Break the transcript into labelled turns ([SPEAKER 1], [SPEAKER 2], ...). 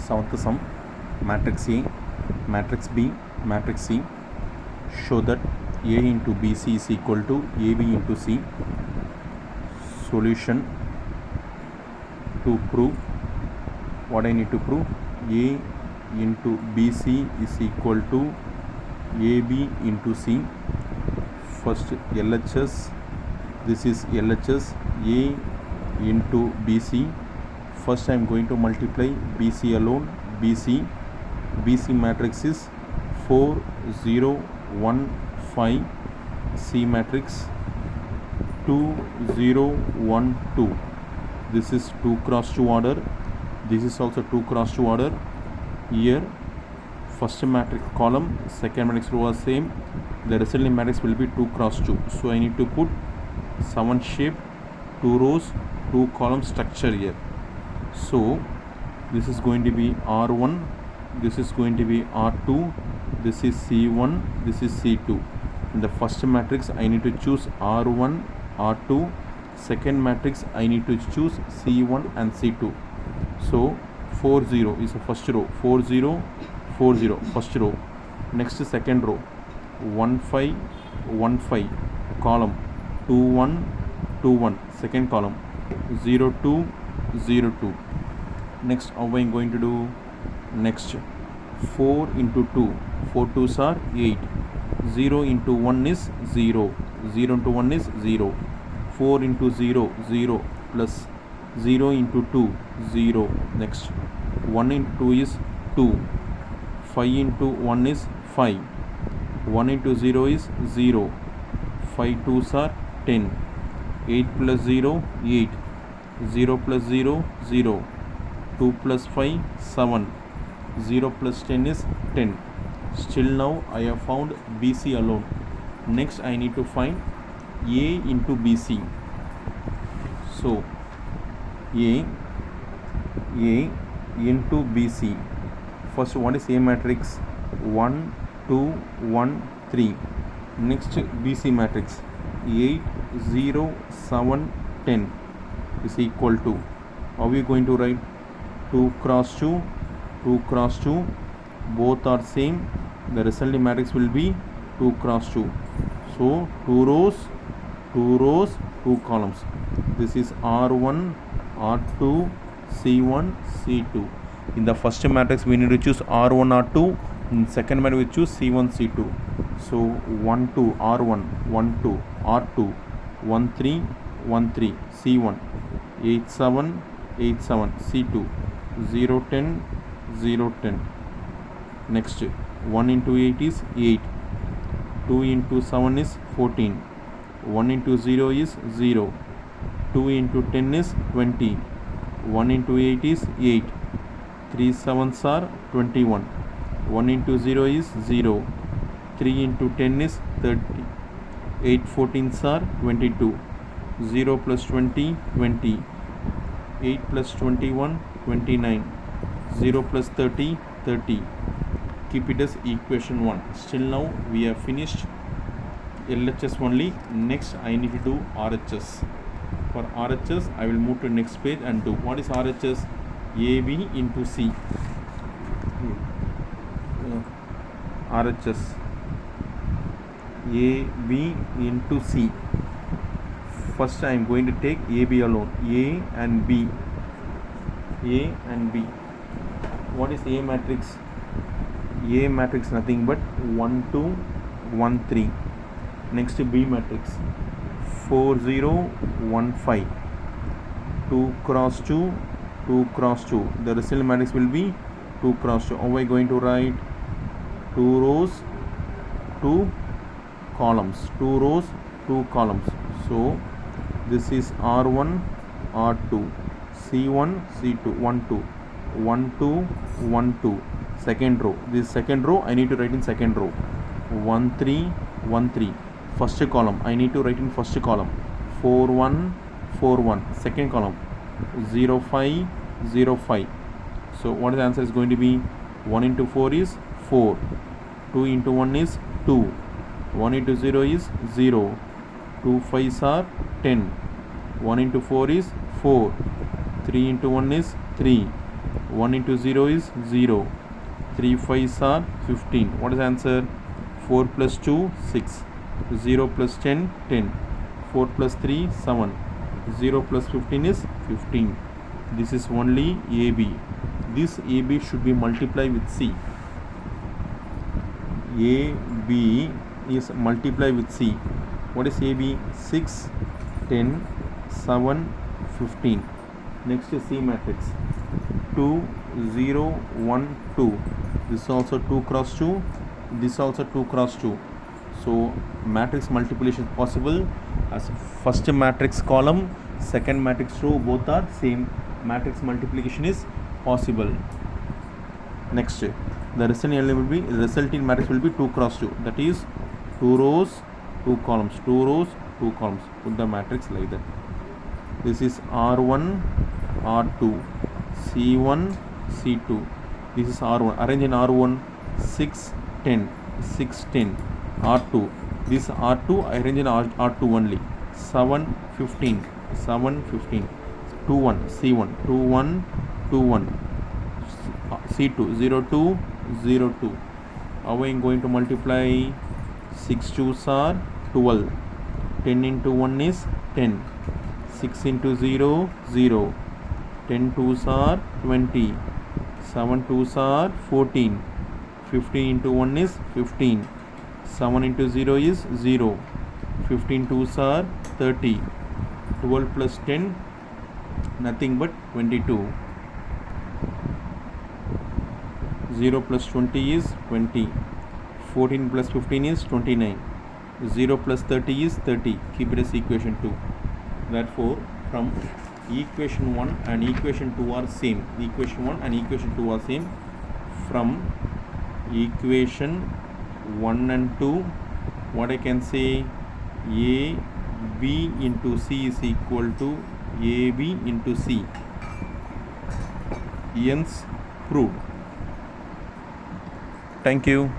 [SPEAKER 1] Seventh sum, matrix A, matrix B, matrix C. Show that A into BC is equal to AB into C. Solution to prove what I need to prove. A into BC is equal to AB into C. First LHS, this is LHS, A into BC. First I am going to multiply BC alone. BC matrix is 4 0 1 5. C matrix 2 0 1 2. This is 2 cross 2 order. This is also 2 cross 2 order. Here first matrix column, second matrix row are same. The resulting matrix will be 2 cross 2. So I need to put 7 shape, 2 rows, 2 column structure here. So this is going to be R1, this is going to be R2, this is C1, this is C2. In the first matrix I need to choose R1, R2. Second matrix I need to choose C1 and C2. So 4 0 is the first row, 4 0 4 0 first row. Next second row 1 5 1 5 column, 2 1 2 1 second column, 0 2 0 2. Next how I am going to do? Next 4 into 2, 4 2s are 8. 0 into 1 is 0, 0 into 1 is 0. 4 into 0 0 plus 0 into 2 0. Next 1 into 2 is 2. 5 into 1 is 5. 1 into 0 is 0. 5 2s are 10. 8 plus 0 8. 0 plus 0 0. 2 plus 5 7. 0 plus 10 is 10. Still now I have found BC alone. Next I need to find A into BC. So A into BC. First what is A matrix? 1 2 1 3. Next BC matrix 8 0 7 10 is equal to, how are we going to write? 2 cross 2, 2 cross 2, both are same. The resulting matrix will be 2 cross 2. So 2 rows, 2 columns. This is R1, R2, C1, C2. In the first matrix we need to choose R1, R2. In second matrix we choose C1, C2. So 1 2 R1, 1 2 R2, 1 3 1 3 C1, 8 7 8 7 C2, 0 10 0 10. Next 1 into 8 is 8. 2 into 7 is 14. 1 into 0 is 0. 2 into 10 is 20. 1 into 8 is 8. 3 7s are 21. 1 into 0 is 0. 3 into 10 is 30. 8 14s are 22. 0 plus 20 20. 8 plus 21 29. 0 plus 30 30. Keep it as equation 1. Still now we have finished LHS only. Next I need to do RHS. For RHS I will move to next page and do. What is RHS? AB into C. RHS AB into C. First I am going to take AB alone. A and B. A and B. What is A matrix? A matrix nothing but 1 2 1 3. Next B matrix 4 0 1 5. 2 cross 2, 2 cross 2. The resultant matrix will be 2 cross 2. How are we going to write? 2 rows, 2 columns. 2 rows, 2 columns. So this is R1, R2, C1, C2, 1 2, 1 2 1 2. Second row, this second row I need to write in second row. 1 3 1 3. First column I need to write in first column. 4 1 4 1. Second column 0 5 0 5. So what is the answer is going to be? 1 into 4 is 4. 2 into 1 is 2. 1 into 0 is 0. 2 5s are 10. 1 into 4 is 4. 3 into 1 is 3. 1 into 0 is 0. 3 5s are 15. What is the answer? 4 plus 2, 6. 0 plus 10, 10. 4 plus 3, 7. 0 plus 15 is 15. This is only AB. This AB should be multiplied with C. AB is multiplied with C. What is AB? 6, 10, 7, 15. Next is C matrix. 2, 0, 1, 2. This also 2 cross 2. This also 2 cross 2. So matrix multiplication is possible as first matrix column, second matrix row, both are same. Matrix multiplication is possible. Next, the resulting matrix will be 2 cross 2. That is 2 rows, 2 columns, 2 rows, 2 columns. Put the matrix like that. This is R1, R2, C1, C2. This is R1. Arrange in R1, 6, 10, 6, 10. R2. This R2 I arrange in R2 only. 7, 15, 7, 15. 2, 1, C1, 2, 1, 2, 1. C2, 0, 2, 0, 2. How I am going to multiply? 6 2s are 12. 10 into 1 is 10. 6 into 0, 0. 10 2s are 20. 7 2s are 14. 15 into 1 is 15. 7 into 0 is 0. 15 2s are 30. 12 plus 10, nothing but 22. 0 plus 20 is 20. 14 plus 15 is 29. 0 plus 30 is 30. Keep it as equation 2. Therefore, from equation 1 and equation 2 are same. Equation 1 and equation 2 are same. From equation 1 and 2, what I can say? A B into C is equal to AB into C. Hence proved. Thank you.